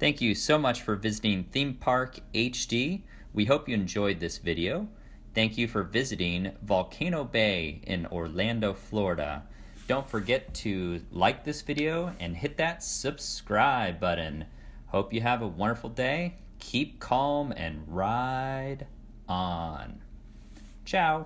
Thank you so much for visiting Theme Park HD. We hope you enjoyed this video. Thank you for visiting Volcano Bay in Orlando, Florida. Don't forget to like this video and hit that subscribe button. Hope you have a wonderful day. Keep calm and ride on. Ciao.